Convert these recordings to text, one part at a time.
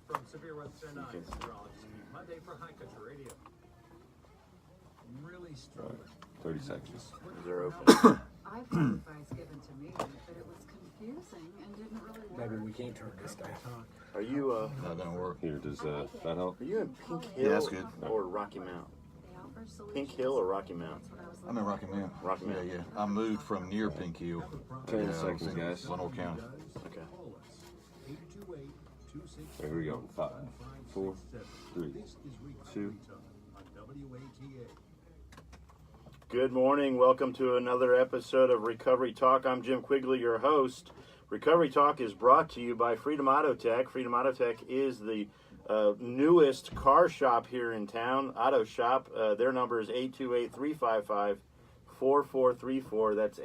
From Severe Weather 9, Meteorology, Monday for High Country Radio. I'm really struggling. 30 seconds. They're open. I've had advice given to me, but it was confusing and didn't really work. Maybe we can't turn this down. Are you That don't work. Here, does that help? are you in Pink Hill Yeah, that's good. or Rocky Mount? They offer solutions. Pink Hill or Rocky Mount? That's what I was I'm in Rocky Mount. Rocky Mount. Yeah. I moved from near Pink Hill. 10 seconds, guys. Lenore County. Okay. Here we go. 5, 4, 3, 2. Good morning. Welcome to another episode of Recovery Talk. I'm Jim Quigley, your host. Recovery Talk is brought to you by Freedom Auto Tech. Freedom Auto Tech is the newest car shop here in town, auto shop. Their number is 828-355-4434. That's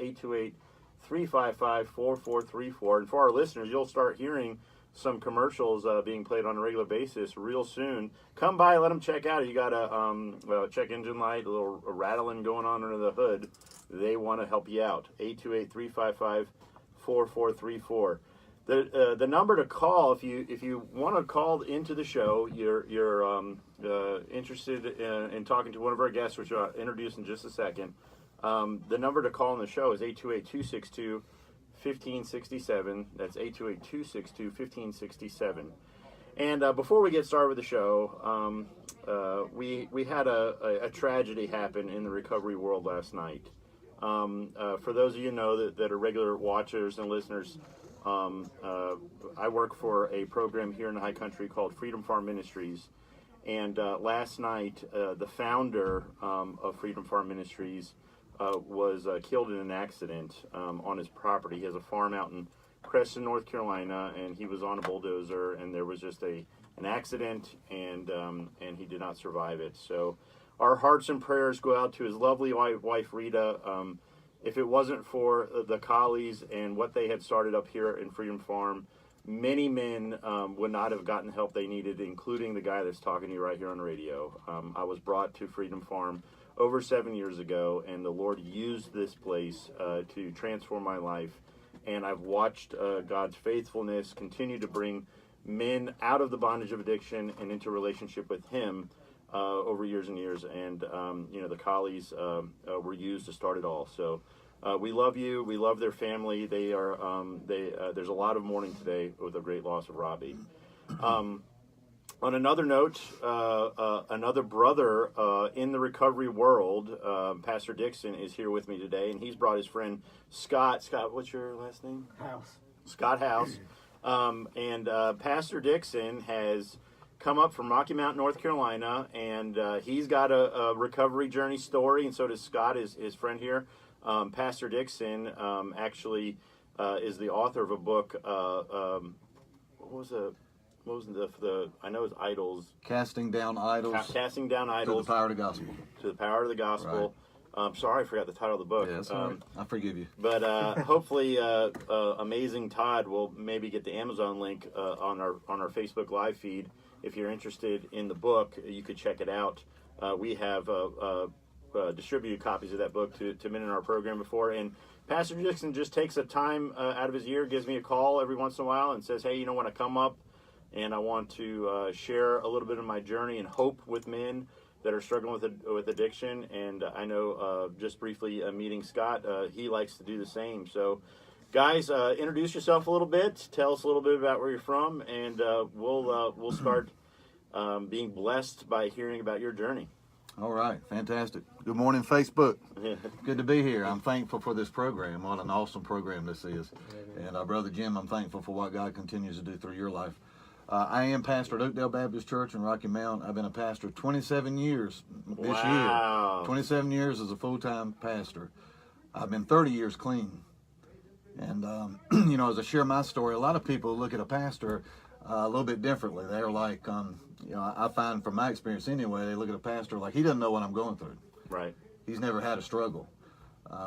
828-355-4434. And for our listeners, you'll start hearing some commercials being played on a regular basis real soon. Come by, let them check out. You got a check engine light, a little rattling going on under the hood. They want to help you out. 828-355-4434. The number to call if you want to call into the show, you're interested in talking to one of our guests, which I'll introduce in just a second. The number to call in the show is 828-262-1567. That's 828-262-1567. And before we get started with the show, we had a tragedy happen in the recovery world last night. For those of you who know that are regular watchers and listeners, I work for a program here in the High Country called Freedom Farm Ministries. And last night, the founder of Freedom Farm Ministries was killed in an accident on his property. He has a farm out in Creston, North Carolina, and he was on a bulldozer, and there was just an accident, and he did not survive it. So our hearts and prayers go out to his lovely wife, Rita. If it wasn't for the collies and what they had started up here in Freedom Farm, many men would not have gotten the help they needed, including the guy that's talking to you right here on the radio. I was brought to Freedom Farm over 7 years ago, and the Lord used this place to transform my life. And I've watched God's faithfulness continue to bring men out of the bondage of addiction and into relationship with Him over years and years. And the collies were used to start it all. So we love you. We love their family. They are. There's a lot of mourning today with the great loss of Robbie. On another note, another brother in the recovery world, Pastor Dixon, is here with me today, and he's brought his friend Scott. Scott, what's your last name? House. Scott House. And Pastor Dixon has come up from Rocky Mount, North Carolina, and he's got a recovery journey story, and so does Scott, his friend here. Pastor Dixon actually is the author of a book. What was the I know it's Idols. Casting down idols. Casting down idols. To the power of the gospel. To the power of the gospel. Right. Sorry, I forgot the title of the book. Yeah, that's all right. I forgive you. But hopefully, Amazing Todd will maybe get the Amazon link on our Facebook Live feed. If you're interested in the book, you could check it out. We have distributed copies of that book to men in our program before, and Pastor Dixon just takes a time out of his year, gives me a call every once in a while, and says, "Hey, when I come up, and I want to share a little bit of my journey and hope with men that are struggling with addiction." And I know, just briefly meeting Scott, he likes to do the same. So, guys, introduce yourself a little bit. Tell us a little bit about where you're from, and we'll start being blessed by hearing about your journey. All right, fantastic. Good morning, Facebook. Good to be here. I'm thankful for this program. What an awesome program this is. And Brother Jim, I'm thankful for what God continues to do through your life. I am pastor at Oakdale Baptist Church in Rocky Mount. I've been a pastor 27 years this year. 27 years as a full-time pastor. I've been 30 years clean. And, as I share my story, a lot of people look at a pastor a little bit differently. They're like, I find from my experience anyway, they look at a pastor like he doesn't know what I'm going through. Right. He's never had a struggle.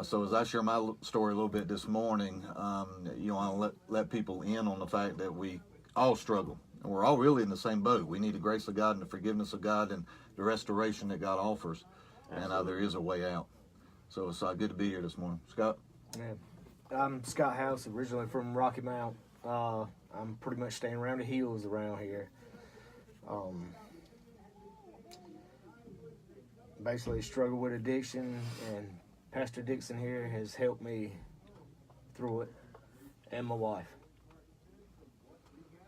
So as I share my story a little bit this morning, I'll let people in on the fact that we all struggle. And we're all really in the same boat. We need the grace of God and the forgiveness of God and the restoration that God offers. Absolutely. And there is a way out. So it's good to be here this morning. Scott? Man, I'm Scott House, originally from Rocky Mount. I'm pretty much staying around the hills around here. Basically struggle with addiction, and Pastor Dixon here has helped me through it, and my wife.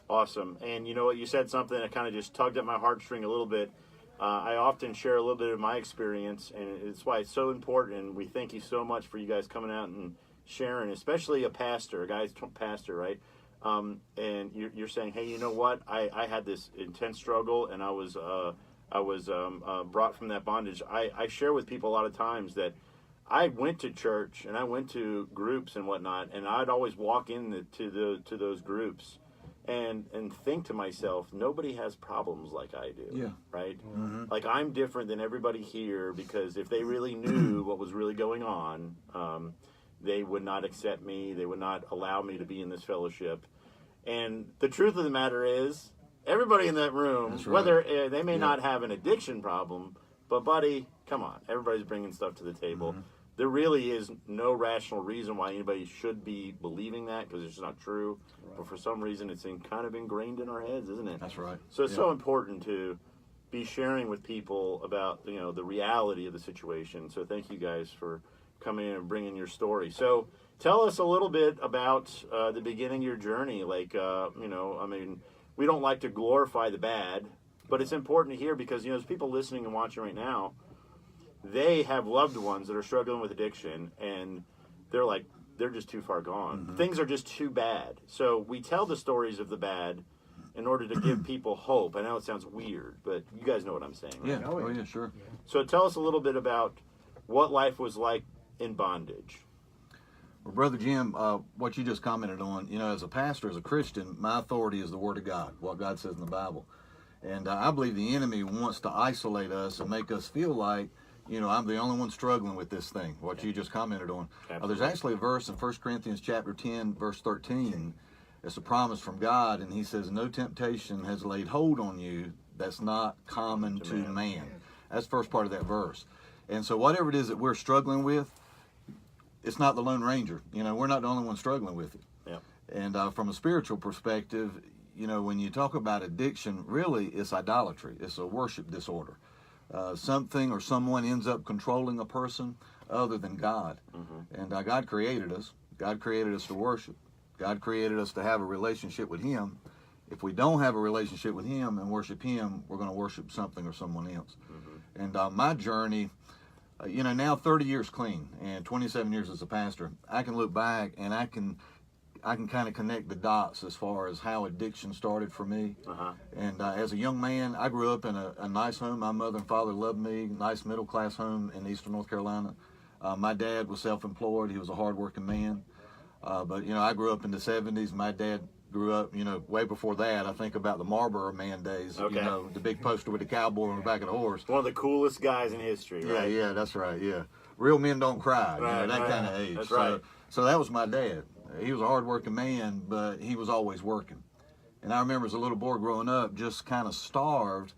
Awesome. And you know what? You said something that kind of just tugged at my heartstring a little bit. I often share a little bit of my experience, and it's why it's so important. And we thank you so much for you guys coming out and sharing, especially a pastor, a guy's pastor, right? And you're saying, hey, you know what? I had this intense struggle, and I was brought from that bondage. I share with people a lot of times that I went to church and I went to groups and whatnot, and I'd always walk to those groups and think to myself, nobody has problems like I do. Yeah. Right? Mm-hmm. Like, I'm different than everybody here, because if they really knew what was really going on, they would not accept me. They would not allow me to be in this fellowship. And the truth of the matter is, everybody in that room, That's right. whether they may not have an addiction problem, but buddy, come on, everybody's bringing stuff to the table. Mm-hmm. There really is no rational reason why anybody should be believing that, because it's just not true. Right. But for some reason, it's kind of ingrained in our heads, isn't it? That's right. So it's so important to be sharing with people about, you know, the reality of the situation. So thank you guys for coming in and bringing your story. So tell us a little bit about the beginning of your journey. Like, you know, I mean, we don't like to glorify the bad, but it's important to hear, because, you know, there's people listening and watching right now. They have loved ones that are struggling with addiction, and they're just too far gone. Mm-hmm. Things are just too bad. So we tell the stories of the bad in order to give people hope. I know it sounds weird, but you guys know what I'm saying, right? Yeah. Oh, yeah, sure. So tell us a little bit about what life was like in bondage. Well, Brother Jim, what you just commented on, you know, as a pastor, as a Christian, my authority is the Word of God, what God says in the Bible. And I believe the enemy wants to isolate us and make us feel like, you know, I'm the only one struggling with this thing, what you just commented on. There's actually a verse in 1 Corinthians chapter 10, verse 13. It's a promise from God, and he says, no temptation has laid hold on you that's not common to man. That's the first part of that verse. And so whatever it is that we're struggling with, it's not the Lone Ranger. You know, we're not the only one struggling with it. Yeah. And from a spiritual perspective, you know, when you talk about addiction, really it's idolatry. It's a worship disorder. Something or someone ends up controlling a person other than God. Mm-hmm. And God created us. God created us to worship. God created us to have a relationship with Him. If we don't have a relationship with Him and worship Him, we're going to worship something or someone else. Mm-hmm. And my journey, you know, now 30 years clean and 27 years as a pastor, I can look back and I can kind of connect the dots as far as how addiction started for me. Uh-huh. And as a young man, I grew up in a nice home. My mother and father loved me, nice middle-class home in eastern North Carolina. My dad was self-employed. He was a hard-working man. But, you know, I grew up in the 70s. My dad grew up, you know, way before that. I think about the Marlboro Man days, you know, the big poster with the cowboy on the back of the horse. One of the coolest guys in history, right? Yeah, that's right, yeah. Real men don't cry, right, you know, that kind of age. That's right. So that was my dad. He was a hard-working man, but he was always working. And I remember as a little boy growing up, just kind of starved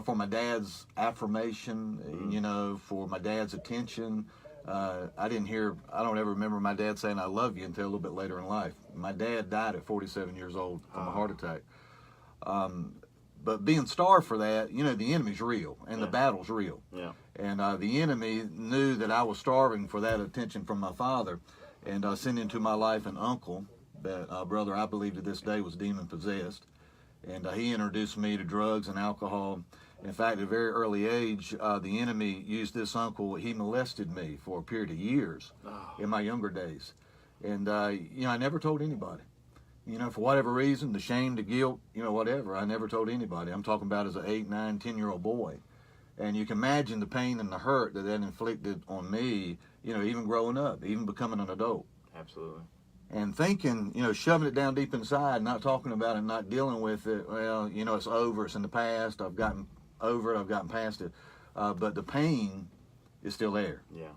for my dad's affirmation, you know, for my dad's attention. I don't ever remember my dad saying I love you until a little bit later in life. My dad died at 47 years old from a heart attack. But being starved for that, you know, the enemy's real and the battle's real. Yeah. And the enemy knew that I was starving for that attention from my father, and sent into my life an uncle that, brother, I believe to this day was demon-possessed. And he introduced me to drugs and alcohol. In fact, at a very early age, the enemy used this uncle. He molested me for a period of years in my younger days. And, you know, I never told anybody. You know, for whatever reason, the shame, the guilt, you know, whatever, I never told anybody. I'm talking about as an 8, 9, 10-year-old boy. And you can imagine the pain and the hurt that inflicted on me, you know, even growing up, even becoming an adult. Absolutely. And thinking, you know, shoving it down deep inside, not talking about it, not dealing with it. Well, you know, it's over. It's in the past. I've gotten over it. I've gotten past it. But the pain is still there. Yeah.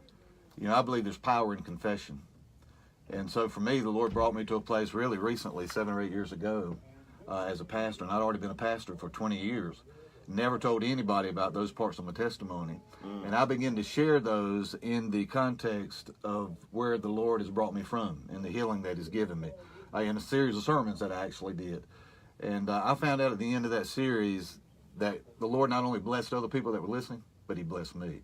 You know, I believe there's power in confession. And so for me, the Lord brought me to a place really recently, 7 or 8 years ago, as a pastor. And I'd already been a pastor for 20 years. Never told anybody about those parts of my testimony. And I began to share those in the context of where the Lord has brought me from and the healing that He's given me in a series of sermons that I actually did. And I found out at the end of that series that the Lord not only blessed other people that were listening, but He blessed me.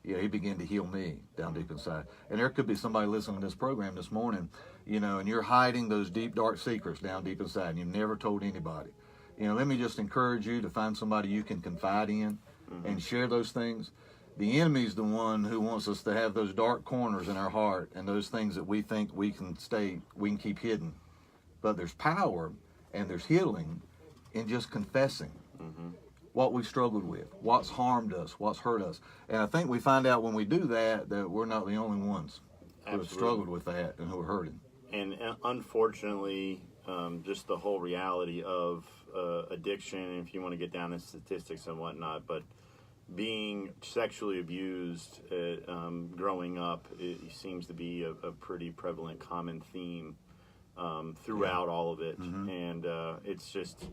Yeah, He began to heal me down deep inside. And there could be somebody listening to this program this morning, you know, and you're hiding those deep, dark secrets down deep inside, and you've never told anybody. You know, let me just encourage you to find somebody you can confide in and share those things. The enemy's the one who wants us to have those dark corners in our heart and those things that we think we can keep hidden. But there's power and there's healing in just confessing what we've struggled with, what's harmed us, what's hurt us. And I think we find out when we do that we're not the only ones who have struggled with that and who are hurting. And unfortunately, just the whole reality of addiction, if you want to get down to statistics and whatnot, but being sexually abused growing up, it seems to be a pretty prevalent common theme throughout all of it. And it's just,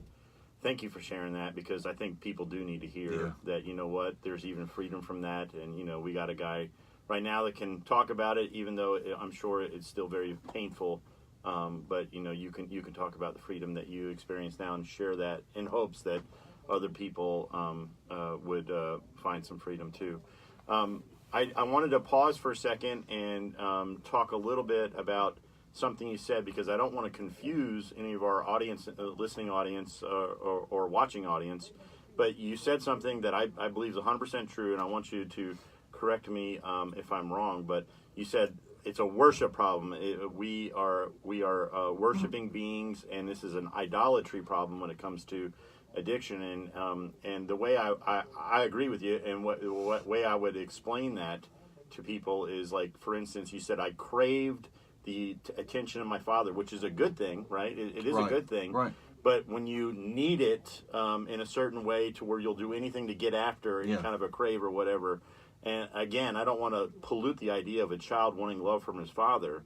thank you for sharing that, because I think people do need to hear that, you know what, there's even freedom from that. And, you know, we got a guy right now that can talk about it, even though I'm sure it's still very painful. But, you know, you can talk about the freedom that you experience now and share that in hopes that other people would find some freedom too. I wanted to pause for a second and talk a little bit about something you said, because I don't want to confuse any of our audience, listening audience or watching audience. But you said something that I believe is 100% true, and I want you to correct me if I'm wrong. But you said it's a worship problem. We are worshiping beings, and this is an idolatry problem when it comes to addiction. And the way I agree with you, and what way I would explain that to people is, like, for instance, you said I craved the attention of my father, which is a good thing, right? It is a good thing, right? But when you need it in a certain way to where you'll do anything to get after any kind of a crave or whatever. And again, I don't want to pollute the idea of a child wanting love from his father,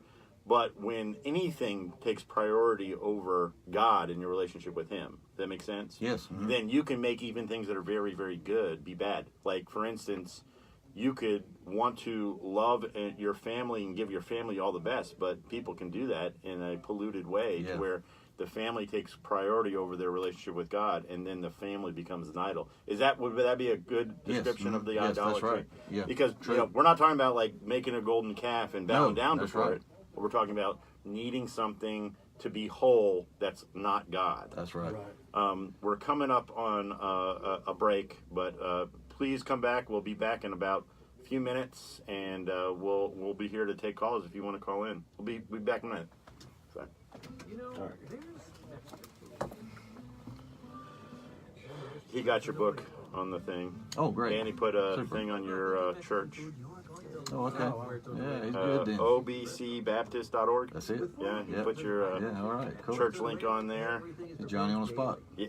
but when anything takes priority over God in your relationship with Him, does that make sense? Yes. Then you can make even things that are very, very good be bad. Like, for instance, you could want to love your family and give your family all the best, but people can do that in a polluted way to where the family takes priority over their relationship with God, and then the family becomes an idol. Would that be a good description of the idolatry? That's right. Yeah. Because you know, we're not talking about like making a golden calf and bowing down before it. We're talking about needing something to be whole that's not God. That's right. We're coming up on a break, but please come back. We'll be back in about a few minutes, and we'll be here to take calls if you want to call in. We'll be back in a minute. Sorry. You know, He got your book on the thing. Oh, great. And he put a thing on your church. Oh, okay. Yeah, he's good then. obcbaptist.org. That's it? Yeah, you put your all right, cool. church link on there. Johnny on the spot. Yeah.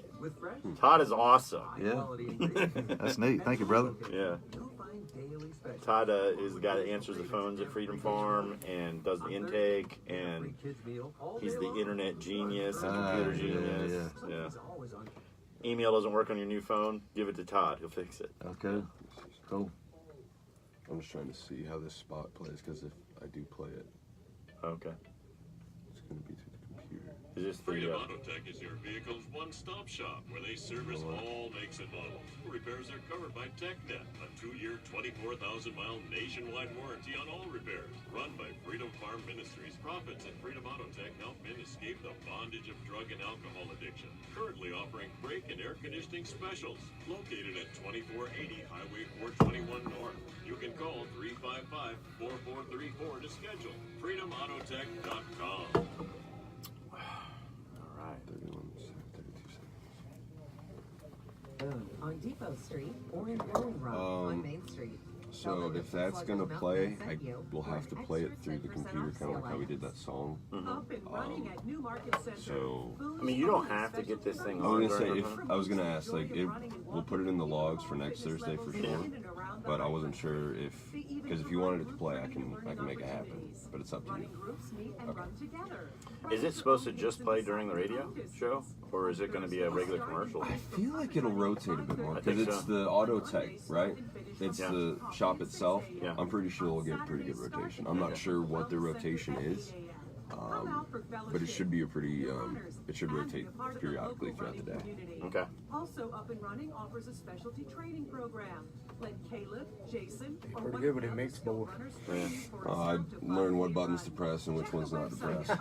Todd is awesome. Yeah. That's neat. Thank you, brother. Yeah. Todd is the guy that answers the phones at Freedom Farm and does the intake, and he's the internet genius and computer genius. Yeah. Email doesn't work on your new phone, give it to Todd. He'll fix it. Okay. Cool. I'm just trying to see how this spot plays, because if I do play it, okay, it's going to be through the computer. Is this Freedom Autotech is your vehicle's one-stop shop where they service all makes and models. Repairs are covered by TechNet, a 2-year, 24,000-mile nationwide warranty on all repairs. Run by Freedom Farm Ministries, profits at Freedom Autotech help men escape the bondage of drug and alcohol addiction. Currently offering brake and air conditioning specials. Located at 2480 Highway 421 North. You can call 355-4434 to schedule. FreedomAutotech.com. On Depot Street or in Rolling Rock on Main Street. So if that's going to play, we'll have to play it through the computer, kind of like how we did that song. So I mean, you don't have to get this thing on. I was gonna ask, like, we'll put it in the logs for next Thursday for sure. But I wasn't sure because if you wanted it to play, I can make it happen. But it's up to you. Okay. Is it supposed to just play during the radio show, or is it going to be a regular commercial? I feel like it'll rotate a bit more because it's the auto tech, right? It's the shop itself. Yeah. I'm pretty sure it'll get pretty good rotation. I'm not sure what the rotation is, But it should be a pretty, it should rotate periodically throughout the day. Okay. Also up and running offers a specialty training program. Let Caleb, Jason, or Pretty one good of with the it other mixed skilled board. runners Yeah. train you for a I start to learned what 5K buttons to run. press and which Check ones the not to website. press.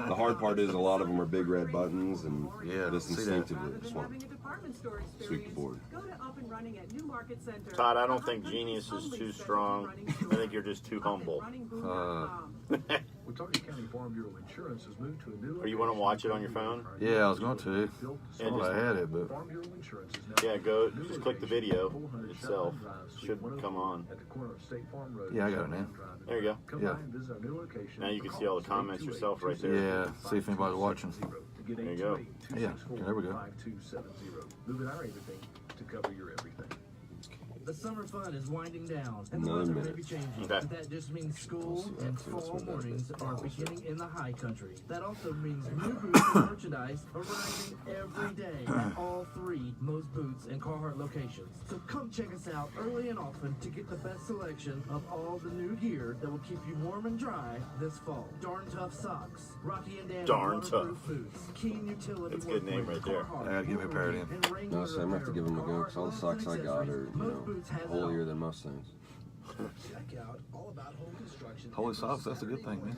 The hard part is a lot of them are big red buttons, and Yeah, just see that. instinctively Rather just than want having a department store sweep the experience, board. go to Up and Running at New Market Center. Todd, I don't the think High genius Country's is only too specialty strong. running I store. think you're just too humble. UpandRunningBoom.com. Watauga County Farm Bureau Insurance has moved to a new Or you wanna watch it on your phone? Yeah, I was going to. Yeah, Thought I had it, but Farm Bureau Insurance is now Yeah, go just click the video 400 itself. Shotgun Drive, Suite Should 104 come on. at the corner of State Farm Road Yeah, I and got it now. Shotgun Drive. There you go. Come Yeah. by and visit our new location. Now you can see all the comments yourself right there. yeah, see if anybody's watching. To get There you go. 828-264-5270. Yeah, there we go. Moving our everything to cover your everything. The summer fun is winding down, and the Another weather may minute. be changing. Okay. But that just means school and fall mornings are beginning in the high country. That also means new boots and merchandise arriving every day at all three Moe's Boots and Carhartt locations. So come check us out early and often to get the best selection of all the new gear that will keep you warm and dry this fall. Darn Tough socks, Rocky and Danny Darn waterproof Tough. boots, Keen utility That's a good name right there. Carhartt, I gotta give me a pair of them. and Wrangler No, so I'm gonna have to give them a go because all the socks I got are, Boots has it all. holier than most things. Check out all about home construction. Holy socks, that's a good thing, man.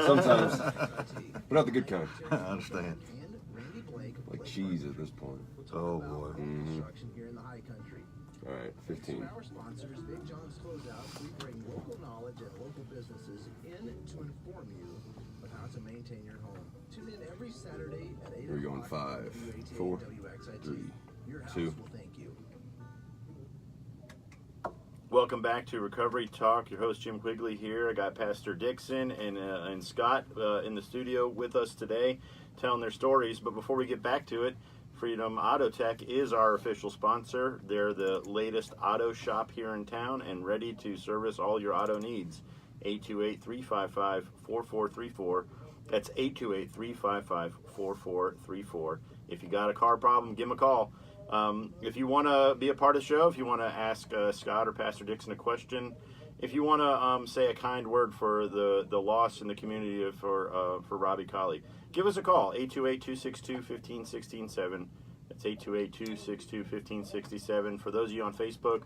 Sometimes, but not the good kind. I understand. And Randy Blake, Like cheese at this point. Oh boy. construction here in the high country. All right, 15. To our sponsors, Big John's Closeout, we bring local knowledge and local businesses in to inform you of how to maintain your home. Tune in every Saturday at 8 We're going o'clock 5, on WATA 4, WXIT. 3, Your house 2. will thank you. Welcome back to Recovery Talk. Your host Jim Quigley here. I got Pastor Dixon and Scott in the studio with us today, telling their stories. But before we get back to it, Freedom Auto Tech is our official sponsor. They're the latest auto shop here in town and ready to service all your auto needs. 828-355-4434. That's 828-355-4434. If you got a car problem, give them a call. If you want to be a part of the show, if you want to ask Scott or Pastor Dixon a question, if you want to say a kind word for the lost in the community for Robbie Colley, give us a call, 828-262-1567. That's 828-262-1567. For those of you on Facebook,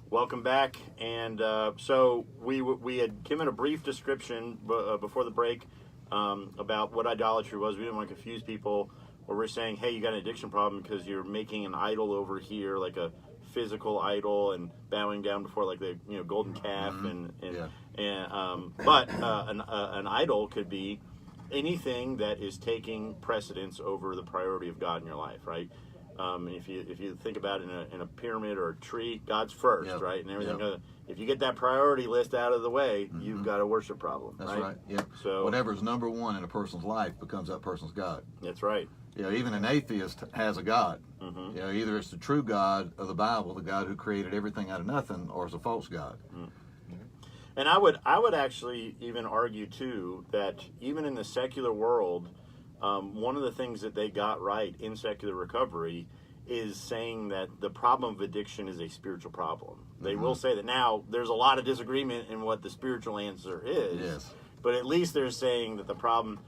welcome back. And so we had given a brief description before the break about what idolatry was. We didn't want to confuse people. Where we're saying, hey, you got an addiction problem because you're making an idol over here, like a physical idol, and bowing down before like the golden calf, but an idol could be anything that is taking precedence over the priority of God in your life, right? If you think about it in a pyramid or a tree, God's first, right, and everything. If you get that priority list out of the way, you've got a worship problem. That's right. Yep. So whatever's number one in a person's life becomes that person's God. That's right. Even an atheist has a God. Either it's the true God of the Bible, the God who created everything out of nothing, or it's a false God. And I would actually even argue too that even in the secular world, one of the things that they got right in secular recovery is saying that the problem of addiction is a spiritual problem. They will say that. Now there's a lot of disagreement in what the spiritual answer is, but at least they're saying that the problem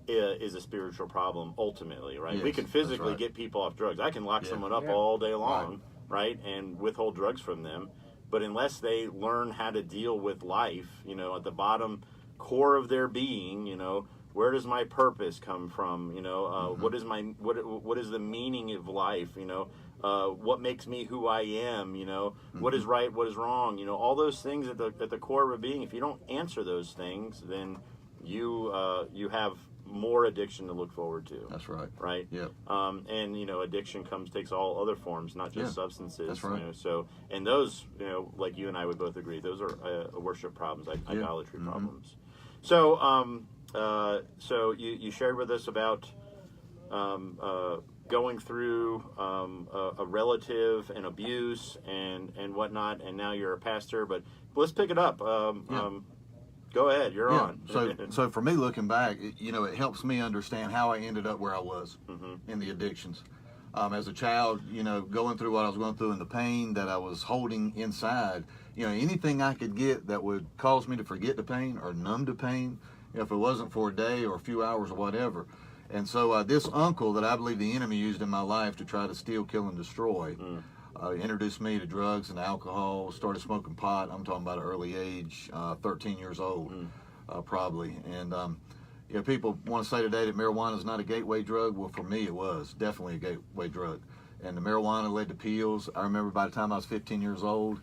is a spiritual problem ultimately, right? We can physically get people off drugs. I can lock someone up all day long, right, and withhold drugs from them, but unless they learn how to deal with life, at the bottom core of their being, where does my purpose come from? What is what is the meaning of life? What makes me who I am? What is right? What is wrong? All those things at the core of a being. If you don't answer those things, then you have more addiction to look forward to. That's right. Right. Yep. And addiction takes all other forms, not just substances. That's right. And those, like you and I would both agree, those are worship problems, idolatry problems. So, so you shared with us about going through a relative and abuse and whatnot, and now you're a pastor. But let's pick it up. Go ahead, you're on. So for me, looking back, it helps me understand how I ended up where I was in the addictions. As a child, going through what I was going through and the pain that I was holding inside, anything I could get that would cause me to forget the pain or numb the pain, if it wasn't for a day or a few hours or whatever. And so this uncle that I believe the enemy used in my life to try to steal, kill, and destroy introduced me to drugs and alcohol, started smoking pot. I'm talking about an early age, 13 years old, probably. And people want to say today that marijuana is not a gateway drug. Well, for me, it was definitely a gateway drug. And the marijuana led to pills. I remember by the time I was 15 years old,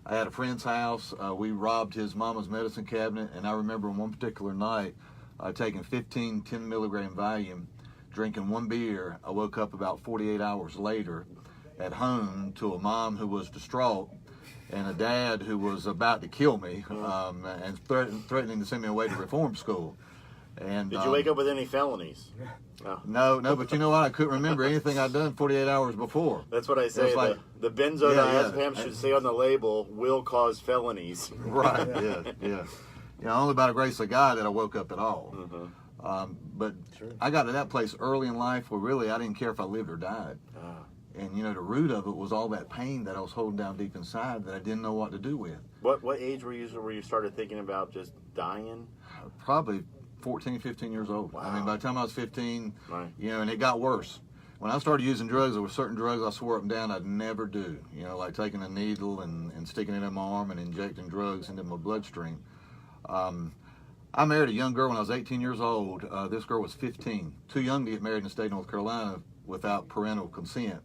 I had a friend's house. We robbed his mama's medicine cabinet. And I remember on one particular night, taking 15 10-milligram Valium, drinking one beer. I woke up about 48 hours later at home to a mom who was distraught and a dad who was about to kill me and threatening to send me away to reform school. And did you wake up with any felonies? No, but you know what? I couldn't remember anything I'd done 48 hours before. That's what I say. Like, the benzodiazepam should say on the label, will cause felonies. Right, yeah. Only by the grace of God that I woke up at all. But I got to that place early in life where really I didn't care if I lived or died. And, the root of it was all that pain that I was holding down deep inside that I didn't know what to do with. What age were you where you started thinking about just dying? Probably 14, 15 years old. Wow. I mean, by the time I was 15, right. And it got worse. When I started using drugs, there were certain drugs I swore up and down I'd never do. Like taking a needle and sticking it in my arm and injecting drugs into my bloodstream. I married a young girl when I was 18 years old. This girl was 15. Too young to get married in the state of North Carolina without parental consent.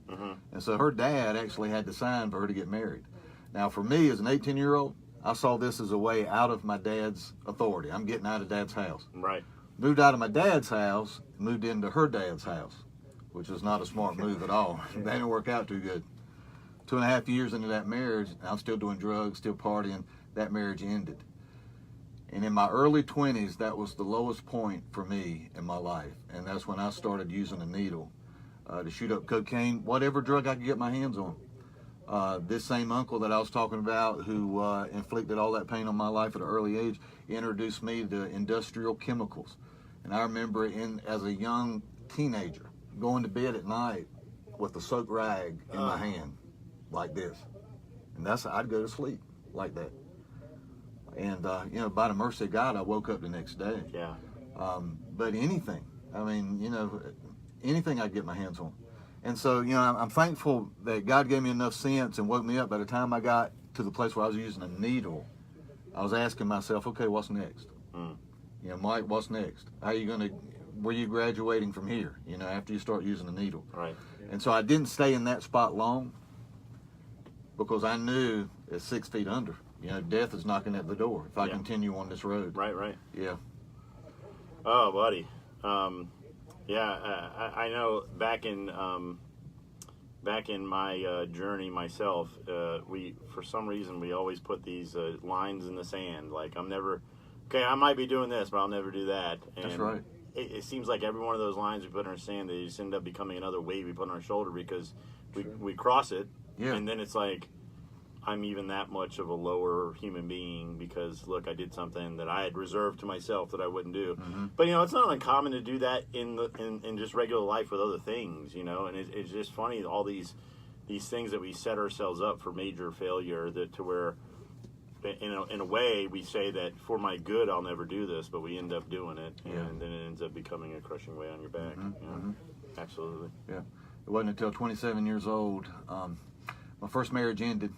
And so her dad actually had to sign for her to get married. Now, for me, as an 18-year-old, I saw this as a way out of my dad's authority. I'm getting out of dad's house. Right. Moved out of my dad's house, moved into her dad's house, which was not a smart move at all. That didn't work out too good. 2.5 years into that marriage, I'm still doing drugs, still partying. That marriage ended. And in my early 20s, that was the lowest point for me in my life. And that's when I started using a needle to shoot up cocaine, whatever drug I could get my hands on. This same uncle that I was talking about who inflicted all that pain on my life at an early age introduced me to industrial chemicals. And I remember as a young teenager going to bed at night with a soaked rag in my hand like this. And I'd go to sleep like that. And, by the mercy of God, I woke up the next day. Yeah. But anything, anything I could get my hands on. And so, I'm thankful that God gave me enough sense and woke me up. By the time I got to the place where I was using a needle, I was asking myself, okay, what's next? Mike, what's next? Where are you graduating from here, after you start using a needle? Right. And so I didn't stay in that spot long because I knew at 6 feet under, death is knocking at the door if I continue on this road. Right. Yeah. Oh, buddy. I know back in my journey myself, for some reason we always put these lines in the sand. Like I might be doing this, but I'll never do that. And that's right. It seems like every one of those lines we put in our sand, they just end up becoming another weight we put on our shoulder because we cross it, and then it's like I'm even that much of a lower human being because, look, I did something that I had reserved to myself that I wouldn't do. But, it's not uncommon to do that in just regular life with other things, and it's just funny, all these things that we set ourselves up for major failure to where, in a way, we say that for my good, I'll never do this, but we end up doing it, and then it ends up becoming a crushing weight on your back. Absolutely. Yeah. It wasn't until 27 years old, my first marriage ended.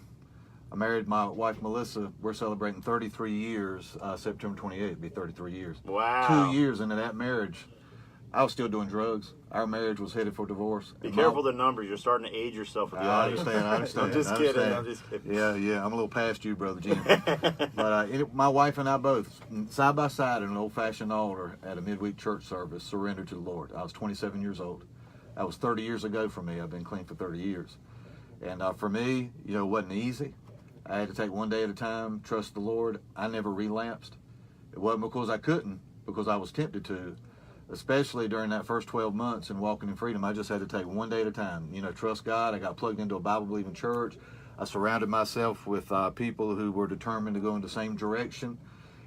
I married my wife, Melissa. We're celebrating 33 years. September 28th, it'll be 33 years. Wow. 2 years into that marriage, I was still doing drugs. Our marriage was headed for divorce. Be careful of the numbers. You're starting to age yourself with the audience. I understand. I'm just kidding. Yeah. I'm a little past you, Brother Jim. But my wife and I both, side by side at an old-fashioned altar at a midweek church service, surrendered to the Lord. I was 27 years old. That was 30 years ago for me. I've been clean for 30 years. And for me, it wasn't easy. I had to take one day at a time, trust the Lord. I never relapsed. It wasn't because I couldn't, because I was tempted to, especially during that first 12 months in walking in freedom. I just had to take one day at a time, trust God. I got plugged into a Bible-believing church. I surrounded myself with people who were determined to go in the same direction.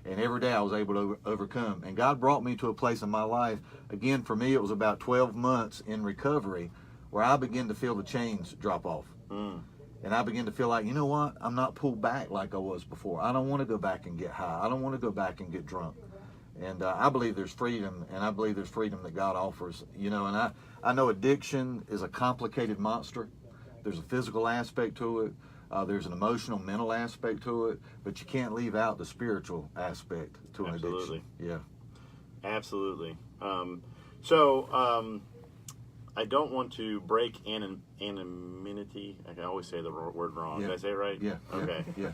And every day I was able to overcome. And God brought me to a place in my life, again, for me, it was about 12 months in recovery, where I began to feel the chains drop off. And I began to feel like, you know what? I'm not pulled back like I was before. I don't want to go back and get high. I don't want to go back and get drunk. And I believe there's freedom, and I believe there's freedom that God offers. You know, and I know addiction is a complicated monster. There's a physical aspect to it. There's an emotional, mental aspect to it, but you can't leave out the spiritual aspect to an addiction. Yeah. Absolutely. I don't want to break anonymity. I can always say the word wrong. Yeah. Did I say it right? Yeah. Okay. Yeah.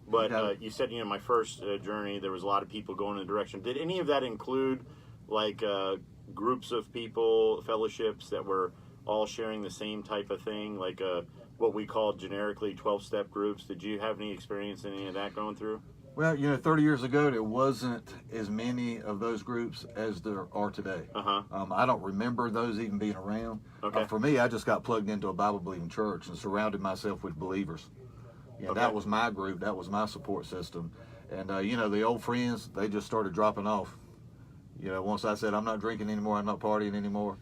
But you said, my first journey, there was a lot of people going in the direction. Did any of that include, like, groups of people, fellowships that were all sharing the same type of thing, like what we call generically 12-step groups? Did you have any experience in any of that going through? Well, 30 years ago, there wasn't as many of those groups as there are today. I don't remember those even being around. Okay. For me, I just got plugged into a Bible-believing church and surrounded myself with believers. That was my group. That was my support system. And, the old friends, they just started dropping off. Once I said, I'm not drinking anymore, I'm not partying anymore.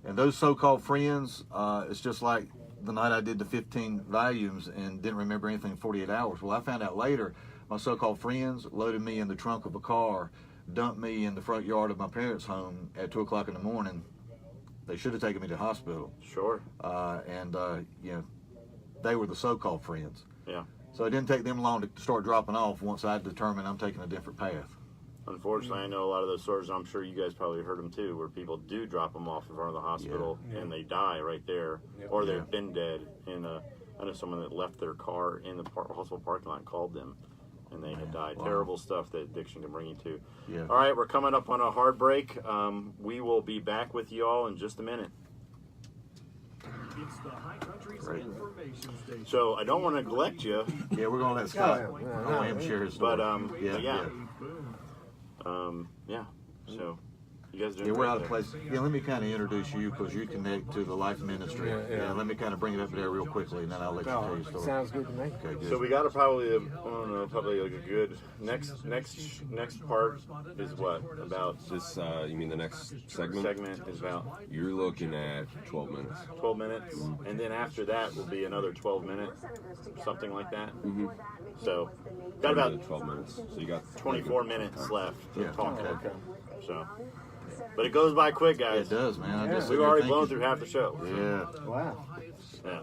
And those so-called friends, it's just like the night I did the 15 volumes and didn't remember anything in 48 hours. Well, I found out later, my so-called friends loaded me in the trunk of a car, dumped me in the front yard of my parents' home at 2 o'clock in the morning. They should have taken me to the hospital. Sure. They were the so-called friends. Yeah. So it didn't take them long to start dropping off once I determined I'm taking a different path. Unfortunately, I know a lot of those stories. I'm sure you guys probably heard them too, where people do drop them off in front of the hospital and they die right there, or they've been dead. And I know someone that left their car in the hospital parking lot and called them, and they had died. Wow. Terrible stuff that addiction can bring you to. Yeah. All right, we're coming up on a hard break. We will be back with you all in just a minute. It's the High Country's information station. So I don't want to neglect you. Yeah, we're gonna let Scott. I am share his story. So you guys doing we're out of place. Let me kind of introduce you because you connect to the Life Ministry. Let me kind of bring it up there real quickly, and then I'll let you tell your story. Sounds good to me. Okay, good. So we got probably like a good next part is what about this? You mean the next segment? Segment is about. You're looking at 12 minutes. 12 minutes, and then after that will be another 12 minutes, something like that. Mm-hmm. So got about 12 minutes. So you got 24 minutes left to talk. Okay. So. But it goes by quick, guys. It does, man. We've already blown through half the show. Yeah. Wow. Yeah.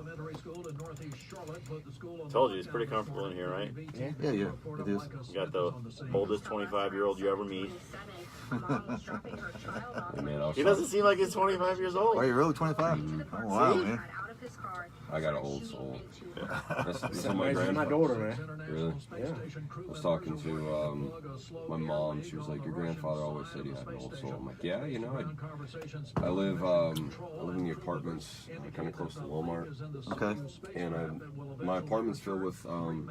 Told you, it's pretty comfortable in here, right? Yeah, it is. You got the oldest 25-year-old you ever meet. He doesn't seem like he's 25 years old. Are you really 25? Oh, wow, man. I got an old soul. That's my daughter, man. Really? Yeah. I was talking to my mom. She was like, "Your grandfather always said you had an old soul." I'm like, "Yeah, I live in the apartments, kind of close to Walmart. Okay. And my apartment's filled with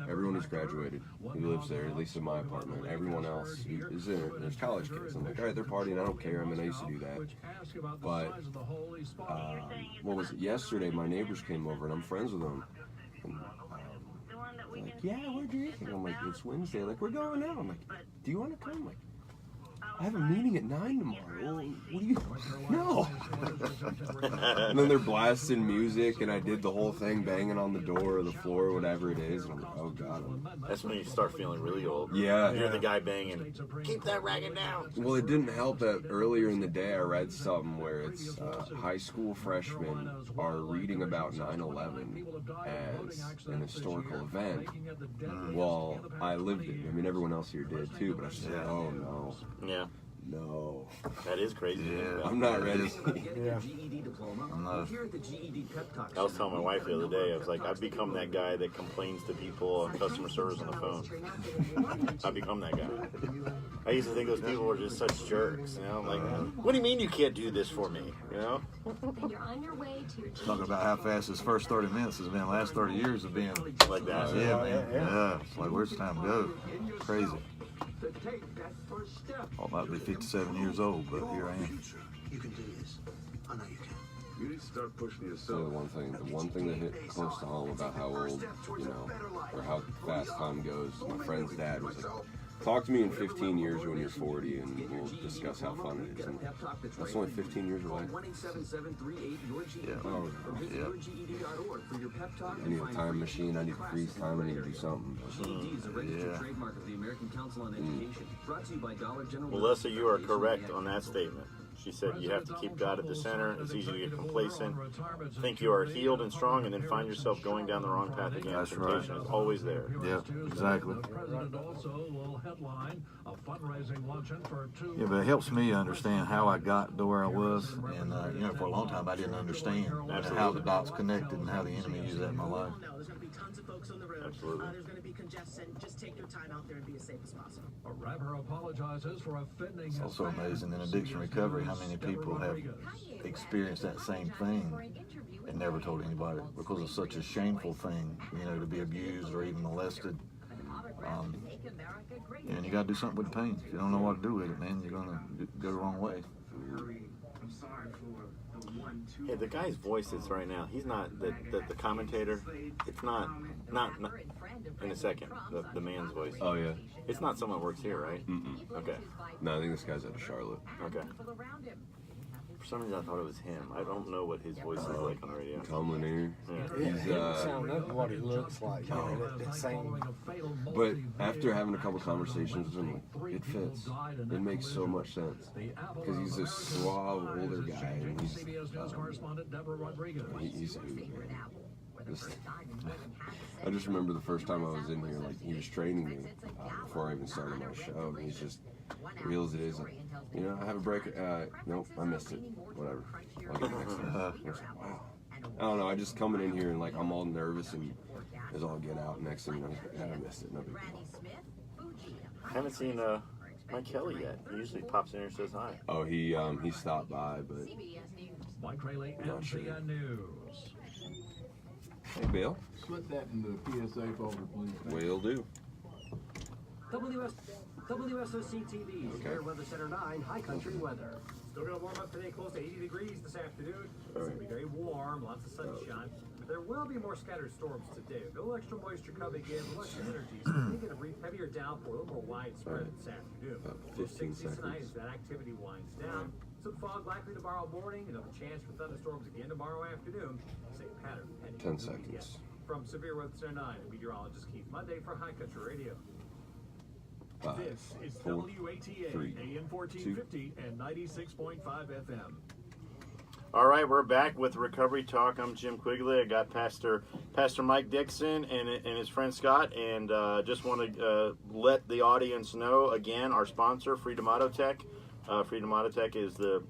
everyone who's graduated who lives there. At least in my apartment. Everyone else is in it. There's college kids. I'm like, all right, they're partying. I don't care. I mean, I used to do that. But what was it? Yesterday, my neighbors came over, and I'm friends with them. And, like, yeah, where'd you eat? I'm like, it's Wednesday. Like, we're going out. I'm like, do you want to come? I'm like, I have a meeting at 9 tomorrow. Well, what do you? No. And then they're blasting music, and I did the whole thing, banging on the door or the floor, whatever it is. And I'm like, oh god. That's when you start feeling really old. Yeah. You're the guy banging. Keep that racket down. Well, it didn't help that earlier in the day I read something where it's high school freshmen are reading about 9/11 as an historical event. Well, I lived it. I mean, everyone else here did too, but I was just like, oh no. Yeah. No. That is crazy. Yeah. I'm not ready. Yeah. I was telling my wife the other day, I was like, I've become that guy that complains to people on customer service on the phone. I've become that guy. I used to think those people were just such jerks, I'm like, what do you mean you can't do this for me, Talking about how fast this first 30 minutes has been. The last 30 years have been like that. Yeah, man. Yeah. It's like, where's the time to go? Crazy. I might be 57 years old, but here I am. You can do this. I know you can. You need to start pushing yourself. So the one thing that hit close to home about how old, or how fast time goes, my friend's dad was like, Talk to me in 15 years when you're 40, and we'll discuss how fun it is. And that's only 15 years away. Oh, yeah. I need a time machine. I need to freeze time. I need to do something. Melissa, you are correct on that statement. She said you have to keep God at the center. It's easy to get complacent, think you are healed and strong, and then find yourself going down the wrong path again. That's Temptation is always there. Yeah, exactly. Yeah, but it helps me understand how I got to where I was, and you know, for a long time I didn't understand how the dots connected and how the enemy used that in my life. There's going to be tons of folks on the road. Absolutely. There's going to be congestion. Just take your time out there and be as safe as possible. A rapper apologizes for offending. It's also amazing in addiction recovery how many people have experienced that same thing and never told anybody because it's such a shameful thing, you know, to be abused or even molested. And you got to do something with the pain. If you don't know what to do with it, man, you're going to go the wrong way. Hey, the guy's voice is right now. He's not the commentator. It's not in a second. The man's voice. Oh yeah. It's not someone who works here, right? Mm-mm. Okay. No, I think this guy's out of Charlotte. Okay. For some reason, I thought it was him. I don't know what his voice is like on the radio. Tomlin here. Yeah, he doesn't sound nothing what he looks like. That same. But after having a couple conversations with him, like, it fits. It makes so much sense. Because he's this suave older guy, and he's I just remember the first time I was in here, like he was training me before I even started my show, and he's just real as it is. Like, you know, I have a break. Nope, I missed it. Whatever. I'll get next time. Wow. I don't know. I just coming in here and like I'm all nervous and as all get out. Next thing you know, I missed it. No big deal. I haven't seen Mike Kelly yet. He usually pops in here and says hi. Oh, he stopped by, but Mike Rayleigh, MCN News. Hey, Bill. Slip that in the PSA folder, please. Will do. WSOC TV, Severe Weather Center 9, High Country Weather. Still going to warm up today, close to 80 degrees this afternoon. It's going to be very warm, lots of sunshine. But there will be more scattered storms today. A little extra moisture coming in, a little extra energy. So we get a heavier downpour, a little more widespread this afternoon. About 15 60s tonight seconds. as that activity winds down. Some fog likely tomorrow morning. Another chance for thunderstorms again tomorrow afternoon. Same pattern heading 10 into the weekend. seconds. From Severe Weather Center 9, meteorologist Keith Monday for High Country Radio. 5, This is 4, WATA, 3, AM 1450 and 96.5 FM. All right, we're back with Recovery Talk. I'm Jim Quigley. I got Pastor Mike Dixon and his friend Scott, and just want to let the audience know again our sponsor, Freedom Auto Tech. Freedom Auto Tech is the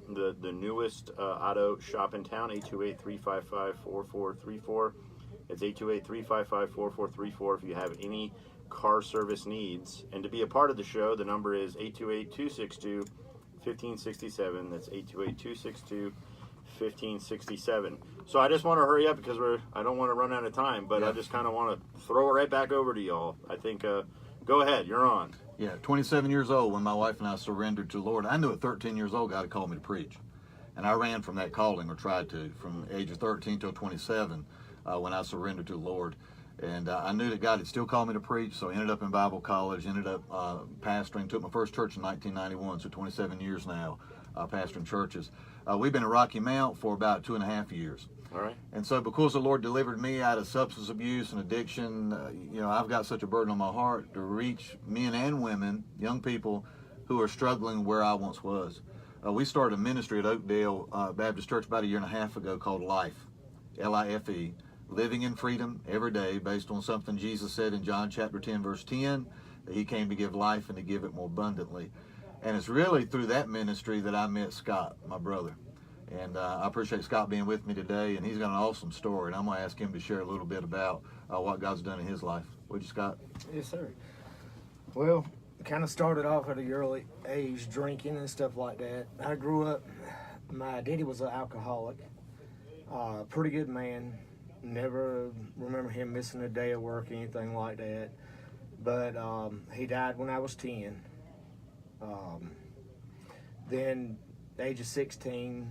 newest auto shop in town. 828-355-4434. It's 828-355-4434 if you have any car service needs. And to be a part of the show, the number is 828-262-1567. That's 828-262-1567. So I just want to hurry up because I don't want to run out of time, but I just kind of want to throw it right back over to y'all. I think, go ahead, you're on. Yeah, 27 years old when my wife and I surrendered to the Lord. I knew at 13 years old God had called me to preach. And I ran from that calling, or tried to, from the age of 13 till 27 when I surrendered to the Lord. And I knew that God had still called me to preach, so I ended up in Bible college, ended up pastoring, took my first church in 1991, so 27 years now pastoring churches. We've been at Rocky Mount for about 2.5 years. All right. And so because the Lord delivered me out of substance abuse and addiction, you know, I've got such a burden on my heart to reach men and women, young people who are struggling where I once was. We started a ministry at Oakdale Baptist Church about 1.5 years ago called Life, L-I-F-E, living in freedom every day based on something Jesus said in John chapter 10, verse 10, that he came to give life and to give it more abundantly. And it's really through that ministry that I met Scott, my brother. And I appreciate Scott being with me today, and he's got an awesome story, and I'm going to ask him to share a little bit about what God's done in his life. Would you, Scott? Yes, sir. Well, kind of started off at an early age drinking and stuff like that. I grew up, my daddy was an alcoholic, pretty good man. Never remember him missing a day of work, anything like that. But he died when I was 10. Then, the age of 16,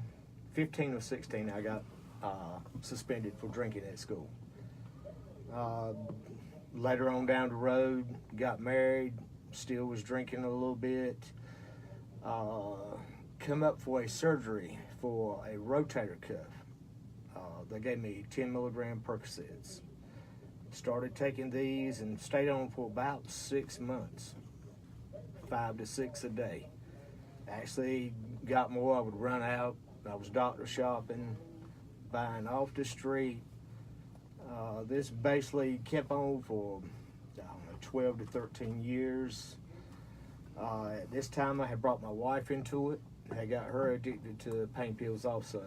15 or 16, I got suspended for drinking at school. Later on down the road, got married, still was drinking a little bit. Come up for a surgery for a rotator cuff. They gave me 10 milligram Percocets. Started taking these and stayed on for about 6 months, 5 to 6 a day. Actually got more. I would run out. I was doctor shopping, buying off the street. This basically kept on for, I don't know, 12 to 13 years. At this time, I had brought my wife into it. I got her addicted to pain pills also.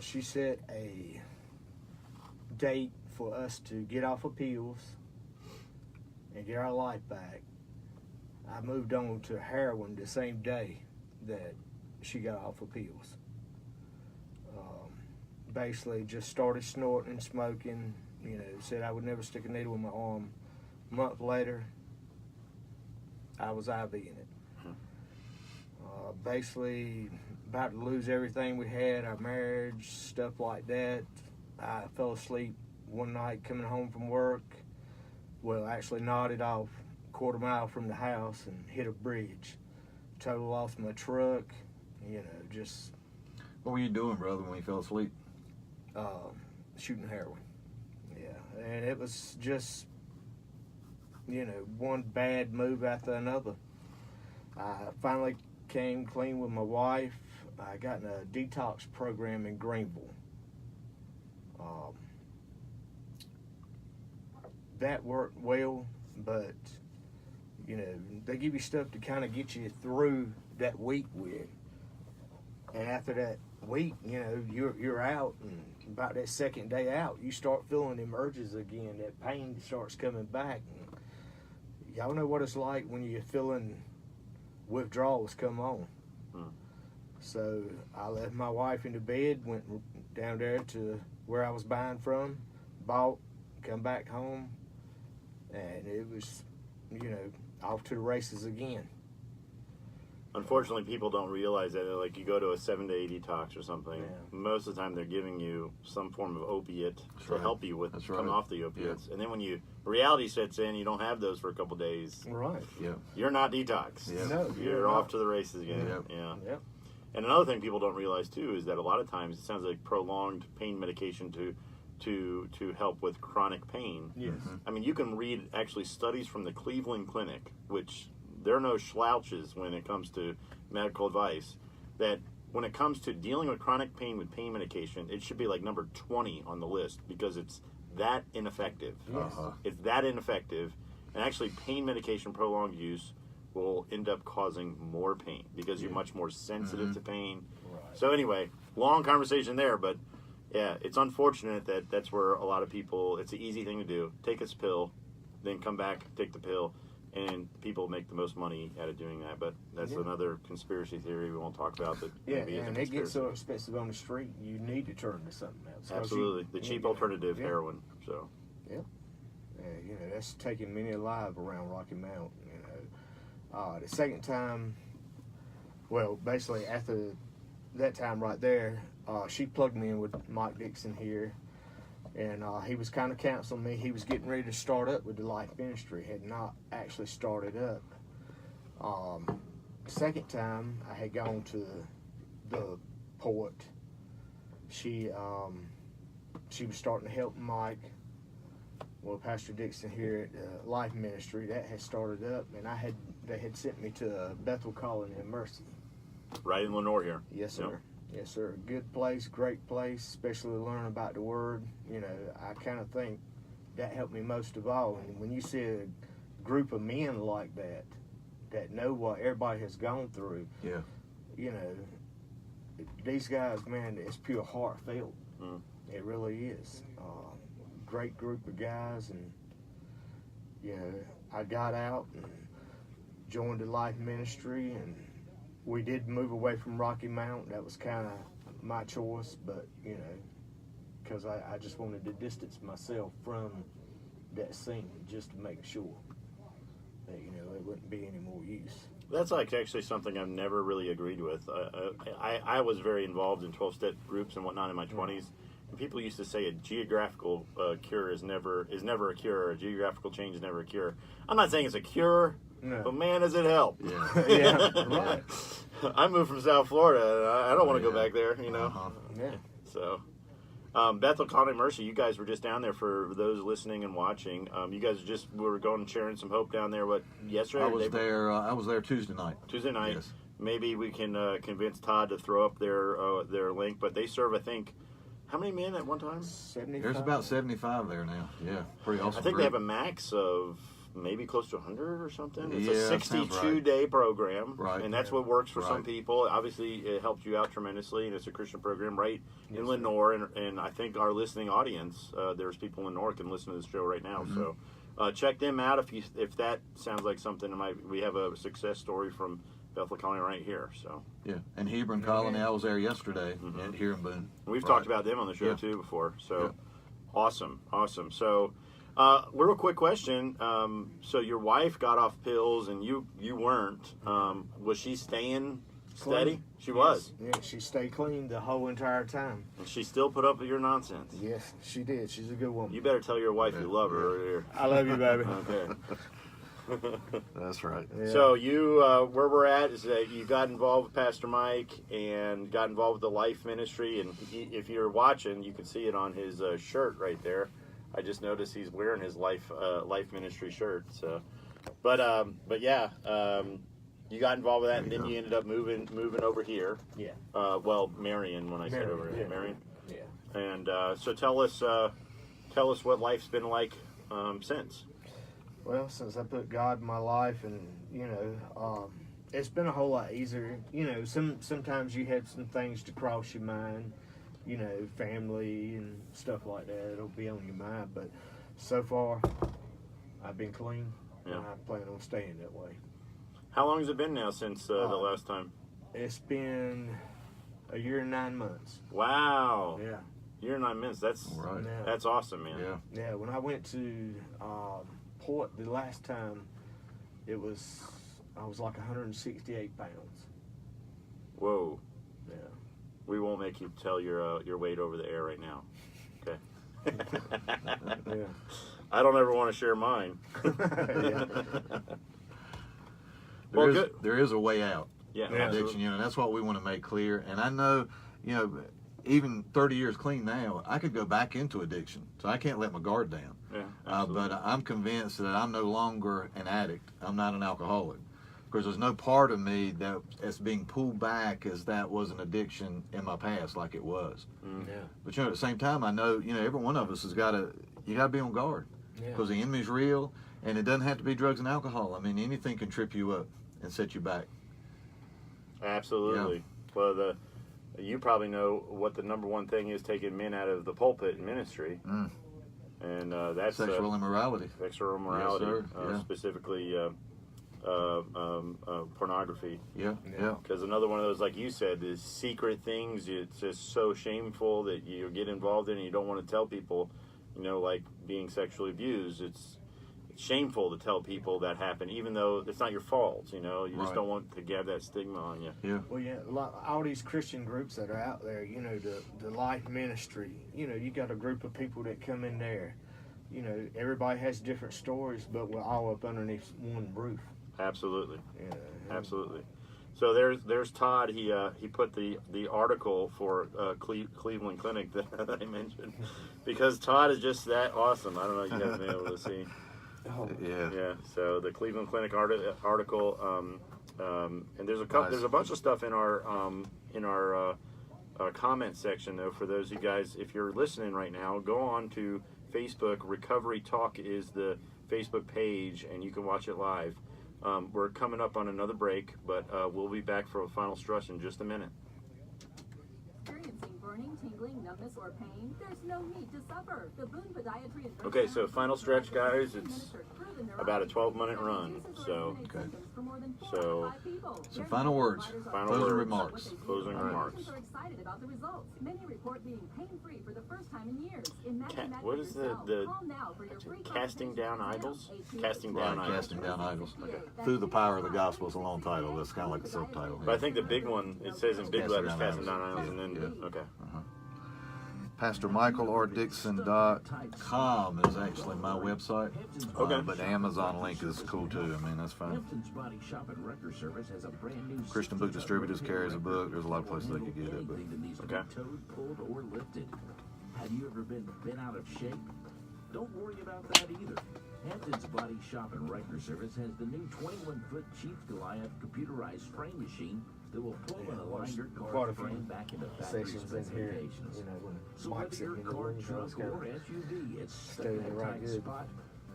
She set a date for us to get off of pills and get our life back. I moved on to heroin the same day that she got off of pills. Basically just started snorting and smoking, said I would never stick a needle in my arm. A month later, I was IVing it. Basically about to lose everything we had, our marriage, stuff like that. I fell asleep one night coming home from work. Well, actually nodded off a quarter mile from the house and hit a bridge. Total lost my truck, just... What were you doing, brother, when you fell asleep? Shooting heroin. Yeah, and it was just, one bad move after another. I finally came clean with my wife. I got in a detox program in Greenville. That worked well, but, they give you stuff to kind of get you through that week with. And after that week, you're out, and about that second day out, you start feeling them urges again. That pain starts coming back. And y'all know what it's like when you're feeling withdrawals come on. So I left my wife in the bed, went down there to where I was buying from, bought, come back home, and it was, off to the races again. Unfortunately, people don't realize that. Like, you go to a 7-day detox or something, most of the time they're giving you some form of opiate to help you with coming off the opiates. And then when reality sets in, you don't have those for a couple days. Right. Yeah. You're not detoxed. Yeah. No, you're off to the races again. Yeah. And another thing people don't realize too is that a lot of times it sounds like prolonged pain medication to help with chronic pain. Yes. I mean, you can read actually studies from the Cleveland Clinic, which they're no slouches when it comes to medical advice, that when it comes to dealing with chronic pain with pain medication, it should be like number 20 on the list because it's that ineffective. Yes. It's that ineffective, and actually pain medication prolonged use will end up causing more pain because you're much more sensitive to pain. Right. So anyway, long conversation there, but yeah, it's unfortunate that that's where a lot of people, it's an easy thing to do. Take this pill, then come back, take the pill, and people make the most money out of doing that. But that's another conspiracy theory we won't talk about. But and it gets so expensive on the street, you need to turn to something else. Absolutely. The cheap alternative, heroin. So. Yeah. That's taking many alive around Rocky Mount, The second time, well, basically after that time right there, she plugged me in with Mike Dixon here, and he was kind of counseling me. He was getting ready to start up with the Life Ministry, had not actually started up. Second time, I had gone to the port. She was starting to help Mike. Well, Pastor Dixon here at Life Ministry, that had started up, and they had sent me to Bethel Colony in Mercy. Right in Lenore here. Yes, sir. Yes, sir. Good place, great place, especially to learn about the Word. I kind of think that helped me most of all. And when you see a group of men like that know what everybody has gone through, these guys, man, it's pure heartfelt. It really is. Great group of guys, and I got out and joined the Life Ministry, and we did move away from Rocky Mount. That was kind of my choice, but because I just wanted to distance myself from that scene just to make sure that it wouldn't be any more use. That's like actually something I've never really agreed with. I was very involved in 12-step groups and whatnot in my 20s, people used to say a geographical cure is never a cure. A geographical change is never a cure. I'm not saying it's a cure, but man, does it help. Yeah. Yeah, right. I moved from South Florida. I don't want to go back there, you know. Yeah. So, Bethel Colony Mercy, you guys were just down there for those listening and watching. You guys were going and sharing some hope down there. What, yesterday? I was there Tuesday night. Tuesday night. Yes. Maybe we can convince Todd to throw up their link. But they serve, I think, how many men at one time? 75. There's about 75 there now. Yeah, pretty awesome. I think group. they have a max of maybe close to 100 or something. It's Yeah, a that sounds right. 62-day program, Right. and that's what works for some Right. people. Obviously, it helps you out tremendously, and it's a Christian program right in Lenore, and I think our listening audience, there's people in Lenore can listen to this show right now. Mm-hmm. So check them out if that sounds like something. We have a success story from Bethel Colony right here. So Yeah, and Hebron Colony, I was there yesterday here in Boone. we've Right. talked about them on the show Yeah. too before. So Yeah. awesome. So. Real quick question. So your wife got off pills and you weren't. Was she staying steady? Clean. She was. Yeah, she stayed clean the whole entire time. And she still put up with your nonsense. Yes, she did. She's a good woman. You better tell your wife you love her. Or I love you, baby. Okay. That's right. Yeah. So you, where we're at is that you got involved with Pastor Mike and got involved with the Life Ministry. And if you're watching, you can see it on his shirt right there. I just noticed he's wearing his Life Ministry shirt. So, but yeah, you got involved with that, and then you ended up moving over here. Yeah. Well, Marion, when I said over here, yeah. Marion. Yeah. And so tell us what life's been like since. Well, since I put God in my life, and it's been a whole lot easier. Sometimes you had some things to cross your mind. Family and stuff like that. It'll be on your mind, but so far, I've been clean, and I plan on staying that way. How long has it been now since the last time? It's been a year and 9 months. Wow. Yeah. Year and 9 months. That's Right. Yeah. that's awesome, man. Yeah. Yeah, when I went to Port the last time, I was like 168 pounds. Whoa. Yeah. We won't make you tell your weight over the air right now. Okay. Yeah. I don't ever want to share mine. There is a way out. Yeah, Addiction, that's what we want to make clear. And I know, even 30 years clean now, I could go back into addiction. So I can't let my guard down. Yeah, but I'm convinced that I'm no longer an addict. I'm not an alcoholic. Because there's no part of me that's being pulled back as that was an addiction in my past like it was. Mm. Yeah. But at the same time, I know, every one of us has got to be on guard. Yeah. Because the enemy's real, and it doesn't have to be drugs and alcohol. I mean, anything can trip you up and set you back. Absolutely. Yeah. Well, you probably know what the number one thing is taking men out of the pulpit in ministry. Mm. And that's sexual immorality. Sexual immorality, Yes, sir. specifically pornography. Yeah. Because another one of those, like you said, is secret things. It's just so shameful that you get involved in and you don't want to tell people, like being sexually abused. It's shameful to tell people that happened, even though it's not your fault. You just don't want to get that stigma on you. Yeah. Well, all these Christian groups that are out there, the Life Ministry, you got a group of people that come in there. Everybody has different stories, but we're all up underneath one roof. Absolutely. Yeah. Absolutely. So there's Todd. He put the article for Cleveland Clinic that I mentioned because Todd is just that awesome. I don't know if you guys have been able to see. Oh, Yeah. So the Cleveland Clinic article, and there's a bunch of stuff in our comment section though. For those of you guys, if you're listening right now, go on to Facebook. Recovery Talk is the Facebook page, and you can watch it live. We're coming up on another break, but we'll be back for a final stretch in just a minute. Experiencing burning, tingling, numbness, or pain? There's no need to suffer. The Boone Podiatry and Okay, so final stretch, guys. It's about a 12-minute run. So, Some final words. Closing remarks. Closing remarks. Are excited about the results. Many report being pain-free for the first time in years. What is the casting down idols? Casting down idols. Casting down idols. Okay. Through the power of the gospel is a long title. That's kind of like a subtitle. But I think the big one, it says in big letters, casting down idols, and then, okay. PastorMichaelRDixon.com is actually my website. Okay. But the Amazon link is cool too. I mean, that's fine. Hampton's Body Shop and Record Service has a brand new Christian Book Distributors carries a book. There's a lot of places they could get it. But that needs to be towed, pulled, or lifted. Have you ever been out of shape? Don't worry about that either. Hampton's Body Shop and Record Service has the new 21-foot Chief Goliath computerized frame machine that will pull and align your car frame back into factory specifications. So whether your car, truck, or SUV, it's stuck in a tight spot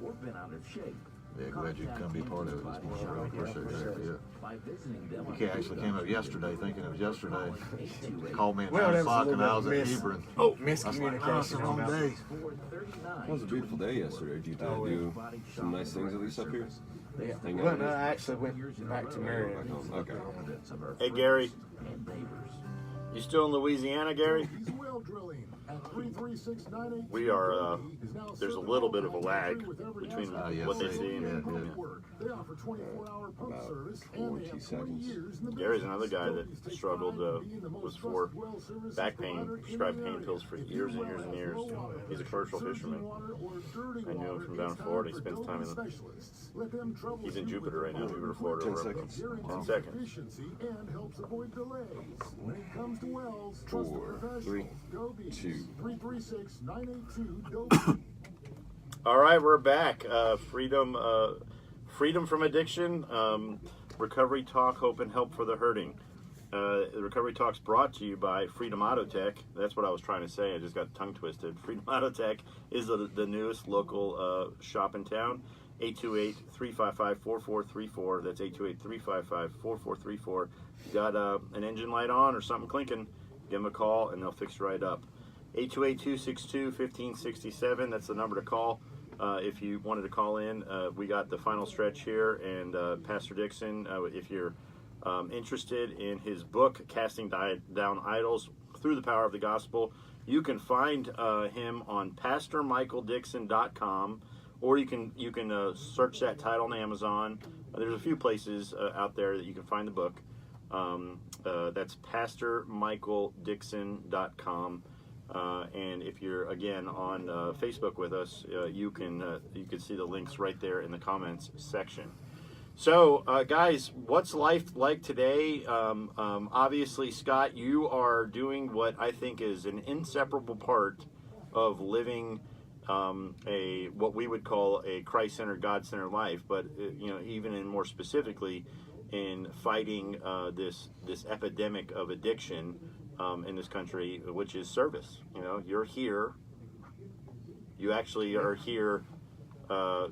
or been out of shape. yeah, glad you come be part of it this morning. I really appreciate that. Yeah. By visiting them, You actually came up yesterday thinking it was yesterday. Called me at Well, 9 that was a o'clock and I little was bit at Hebron. miscommunication. Wrong day. It was a beautiful day yesterday. Did you do some nice things at least up here? Yeah. Hang out Well, with no, us? I actually went back to Marion. Okay. Hey, Gary. You still in Louisiana, Gary? We are, there's a little bit of a lag between what they see and About 20 seconds. Gary's another guy that struggled was for back pain, prescribed pain pills for years and years and years. He's a commercial fisherman. I knew him from down in Florida. He spends time he's in Jupiter right now, Jupiter, Florida. 10 seconds. 10 seconds. 4, 3, 2. All right, we're back. Freedom from addiction, recovery talk, hope, and help for the hurting. The Recovery Talk's brought to you by Freedom Auto Tech. That's what I was trying to say. I just got tongue twisted. Freedom Auto Tech is the newest local shop in town. 828-355-4434. That's 828-355-4434. You got an engine light on or something clinking, give them a call and they'll fix you right up. 828-262-1567. That's the number to call. If you wanted to call in, we got the final stretch here, and Pastor Dixon, if you're interested in his book, Casting Down Idols Through the Power of the Gospel, you can find him on PastorMichaelDixon.com, or you can search that title on Amazon. There's a few places out there that you can find the book. That's PastorMichaelDixon.com. And if you're again on Facebook with us, you can see the links right there in the comments section. So, guys, what's life like today? Obviously, Scott, you are doing what I think is an inseparable part of living what we would call a Christ-centered, God-centered life. But even in more specifically, in fighting this epidemic of addiction in this country, which is service. You're here. You actually are here. I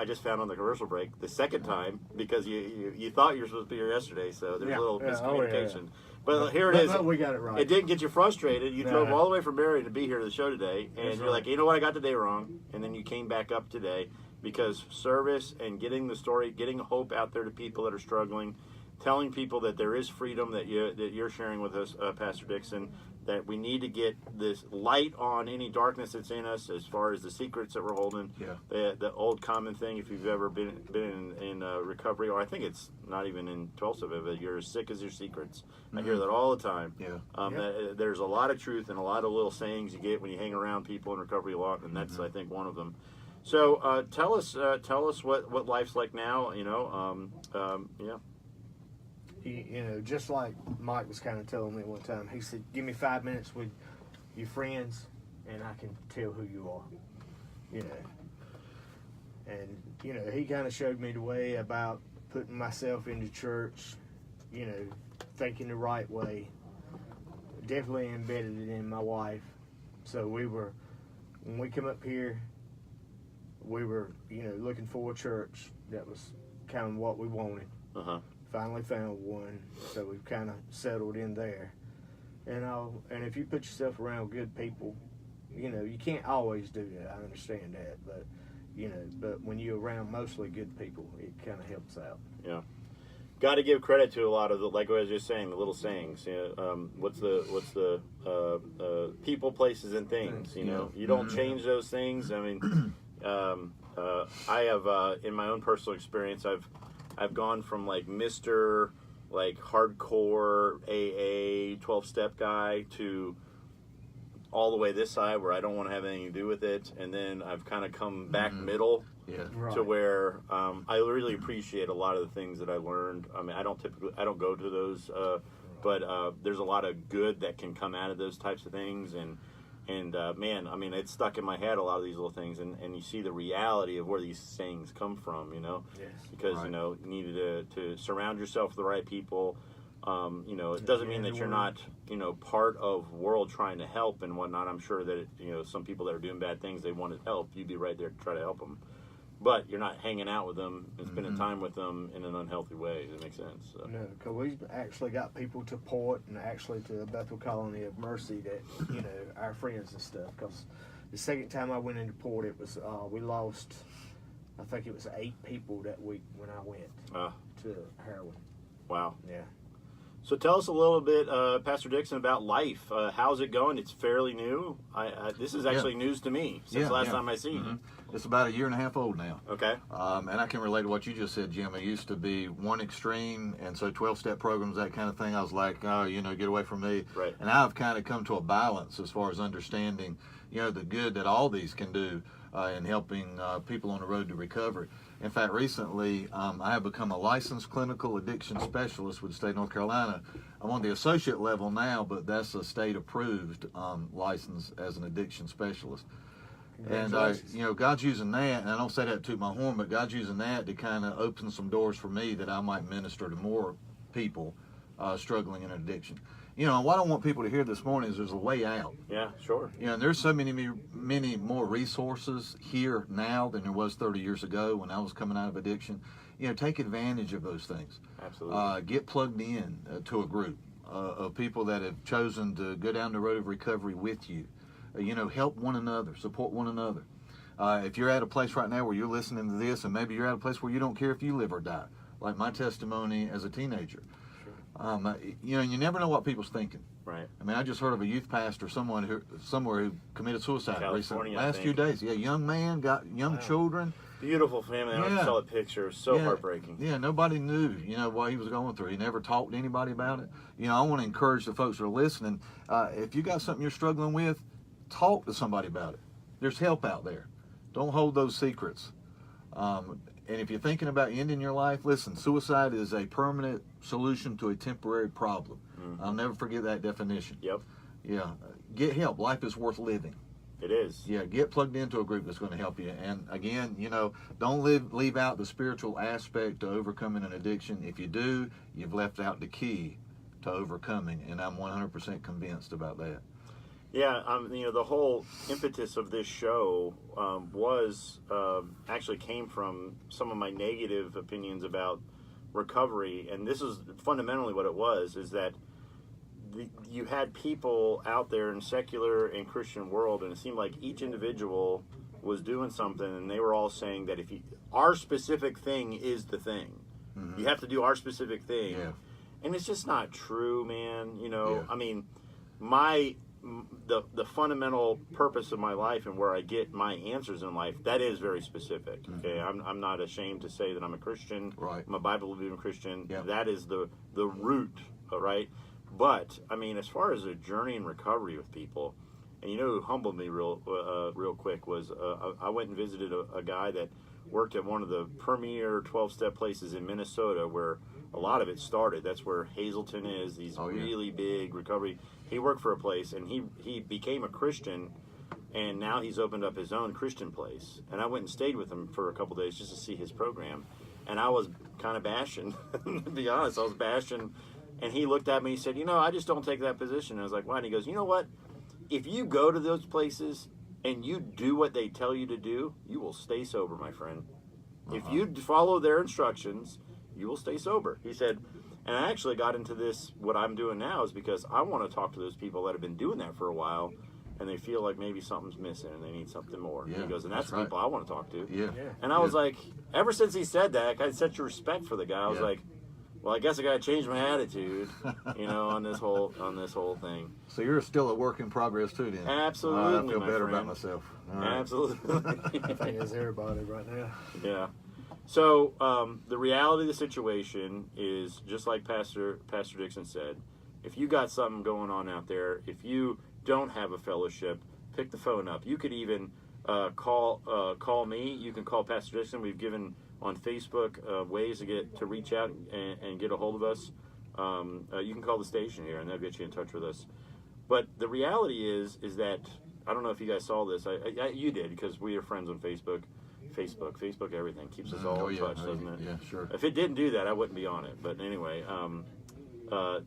just found on the commercial break the second time, because you thought you were supposed to be here yesterday, so there's a little miscommunication. But here it is. But we got it right. It didn't get you frustrated. You drove all the way from Marion to be here to the show today, and you're like, you know what, I got the day wrong, and then you came back up today because service and getting the story, getting hope out there to people that are struggling, telling people that there is freedom that you're sharing with us, Pastor Dixon, that we need to get this light on any darkness that's in us as far as the secrets that we're holding. Yeah. The old common thing, if you've ever been in recovery, or I think it's not even in Tulsa, but you're as sick as your secrets. Mm-hmm. I hear that all the time. Yeah. There's a lot of truth and a lot of little sayings you get when you hang around people in recovery a lot, and that's, I think, one of them. So tell us what life's like now. Just like Mike was kind of telling me one time, he said, give me 5 minutes with your friends and I can tell who you are, and he kind of showed me the way about putting myself into church, thinking the right way. Definitely embedded it in my wife. So when we come up here, we were looking for a church that was kind of what we wanted. Finally found one, so we've kind of settled in there. And if you put yourself around good people, you can't always do that. I understand that, but but when you're around mostly good people, it kind of helps out. Yeah, got to give credit to a lot of the, like I was just saying, the little sayings. What's the people, places, and things. You don't change those things. I mean, I have in my own personal experience, I've gone from like Mr. like hardcore AA 12-step guy to all the way this side where I don't want to have anything to do with it, and then I've kind of come back middle to where I really appreciate a lot of the things that I learned. I mean, I don't go to those, but there's a lot of good that can come out of those types of things, and man, I mean, it's stuck in my head, a lot of these little things, and you see the reality of where these sayings come from, because you know, you need to surround yourself with the right people. It doesn't mean that you're not, part of world trying to help and whatnot. I'm sure that, some people that are doing bad things, they want to help. You'd be right there to try to help them. But you're not hanging out with them and spending time with them in an unhealthy way. Does that make sense? So. No, because we've actually got people to Port and actually to the Bethel Colony of Mercy that, our friends and stuff. Because the second time I went into Port, it was, we lost, I think it was 8 people that week when I went to heroin. Wow. Yeah. So tell us a little bit, Pastor Dixon, about life. How's it going? It's fairly new. This is actually news to me since last time I see you. It's about 1.5 years old now. Okay. And I can relate to what you just said, Jim. It used to be one extreme, and so 12-step programs, that kind of thing. I was like, oh, get away from me. Right. And I've kind of come to a balance as far as understanding, the good that all these can do in helping people on the road to recovery. In fact, recently, I have become a licensed clinical addiction specialist with the state of North Carolina. I'm on the associate level now, but that's a state-approved license as an addiction specialist. And, God's using that, and I don't say that to toot my horn, but God's using that to kind of open some doors for me that I might minister to more people struggling in addiction. What I want people to hear this morning is there's a way out. Yeah, sure. And there's so many more resources here now than there was 30 years ago when I was coming out of addiction. Take advantage of those things. Absolutely. Get plugged in to a group of people that have chosen to go down the road of recovery with you. Help one another, support one another. If you're at a place right now where you're listening to this, and maybe you're at a place where you don't care if you live or die, like my testimony as a teenager. You never know what people's thinking. Right. I mean, I just heard of a youth pastor, somewhere who committed suicide recently, last few days. Yeah, young man, got young children. Beautiful family. I just saw the picture. So heartbreaking. Yeah, nobody knew, what he was going through. He never talked to anybody about it. I want to encourage the folks that are listening. If you got something you're struggling with, talk to somebody about it. There's help out there. Don't hold those secrets. And if you're thinking about ending your life, listen, suicide is a permanent solution to a temporary problem. I'll never forget that definition. Yep. Yeah. Get help. Life is worth living. It is. Yeah, get plugged into a group that's going to help you. And again, don't leave out the spiritual aspect to overcoming an addiction. If you do, you've left out the key to overcoming, and I'm 100% convinced about that. Yeah, the whole impetus of this show actually came from some of my negative opinions about recovery, and this is fundamentally what it was, is that you had people out there in secular and Christian world, and it seemed like each individual was doing something, and they were all saying that our specific thing is the thing. You have to do our specific thing. Yeah. And it's just not true, man. I mean, the fundamental purpose of my life and where I get my answers in life, that is very specific. Okay, I'm not ashamed to say that I'm a Christian. Right. I'm a Bible-believing Christian. Yeah. That is the root, right? But I mean, as far as a journey in recovery with people, and who humbled me real quick was I went and visited a guy that worked at one of the premier 12-step places in Minnesota where a lot of it started. That's where Hazleton is. These really big recovery. He worked for a place, and he became a Christian, and now he's opened up his own Christian place. And I went and stayed with him for a couple days just to see his program. And I was kind of bashing, to be honest. I was bashing. And he looked at me and he said, I just don't take that position. And I was like, why? And he goes, you know what? If you go to those places and you do what they tell you to do, you will stay sober, my friend. If you follow their instructions, you will stay sober. He said, and I actually got into this, what I'm doing now is because I want to talk to those people that have been doing that for a while, and they feel like maybe something's missing and they need something more. Yeah, and he goes, and that's the people I want to talk to. Yeah. And I was like, ever since he said that, I had such a respect for the guy. I was like, well, I guess I got to change my attitude, on this whole thing. So you're still a work in progress too, then. Absolutely, I feel better friend. about myself. Right. Absolutely. I think it's everybody right now. Yeah. So the reality of the situation is just like Pastor Dixon said. if you got something going on out there, if you don't have a fellowship, pick the phone up. You could even call me. You can call Pastor Dixon. We've given on Facebook ways to reach out and get a hold of us. You can call the station here, and they'll get you in touch with us. But the reality is that, I don't know if you guys saw this. You did, because we are friends on Facebook. Facebook, everything keeps us all in touch, doesn't it? Yeah, sure. If it didn't do that, I wouldn't be on it. But anyway,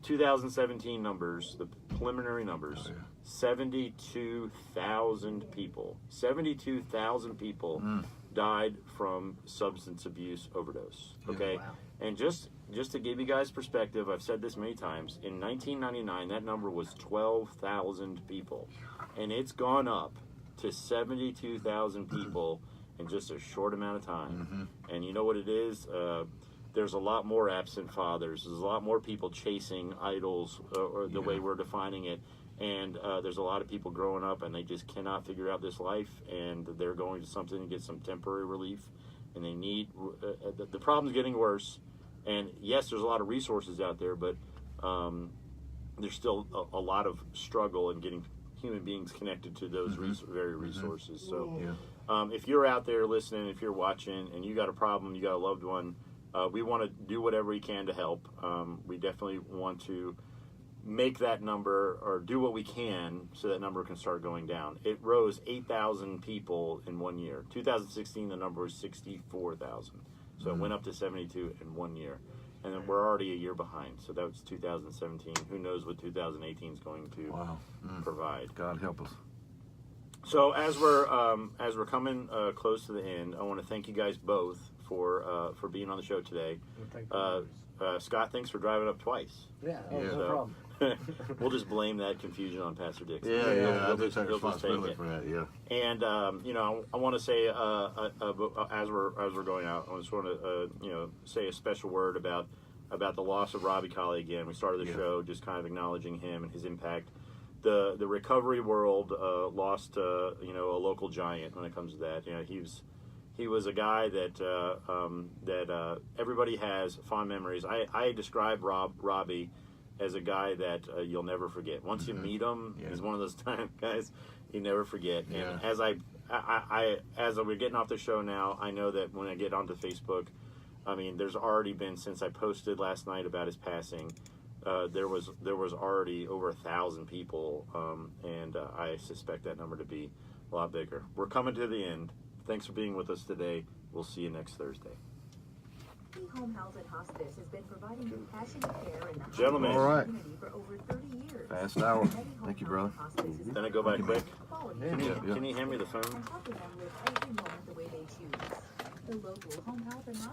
2017 numbers, the preliminary numbers, 72,000 people. 72,000 people died from substance abuse overdose. Okay, and just to give you guys perspective, I've said this many times. In 1999, that number was 12,000 people, and it's gone up to 72,000 people in just a short amount of time. And you know what it is? There's a lot more absent fathers. There's a lot more people chasing idols, or the way we're defining it. And there's a lot of people growing up, and they just cannot figure out this life, and they're going to something to get some temporary relief. And they need the problem's getting worse. And yes, there's a lot of resources out there, but there's still a lot of struggle in getting human beings connected to those very resources. So if you're out there listening, if you're watching, and you got a problem, you got a loved one, we want to do whatever we can to help. We definitely want to make that number, or do what we can so that number can start going down. It rose 8,000 people in 1 year. 2016, the number was 64,000. So it went up to 72 in 1 year. And then we're already a year behind. So that was 2017. Who knows what 2018 is going to provide. God help us. So as we're coming close to the end, I want to thank you guys both for being on the show today. Scott, thanks for driving up twice. Yeah, no problem. We'll just blame that confusion on Pastor Dixon. I'll take responsibility for that. Yeah. And I want to say as we're going out, I just want to say a special word about the loss of Robbie Colley again. We started the show just kind of acknowledging him and his impact. The recovery world lost a local giant when it comes to that. He was a guy that everybody has fond memories. I describe Robbie as a guy that you'll never forget. Once you meet him, he's one of those guys you never forget. And as we're getting off the show now, I know that when I get onto Facebook, I mean, there's already been, since I posted last night about his passing, there was already over 1,000 people, and I suspect that number to be a lot bigger. We're coming to the end. Thanks for being with us today. We'll see you next Thursday. Home Health and Hospice has been providing compassionate care in the Gentlemen, community for over 30 years. Fast hour. Thank you, brother. Then I go by quick. Can you hand me the phone? And helping them live every moment the way they choose. The local Home Health and Hospice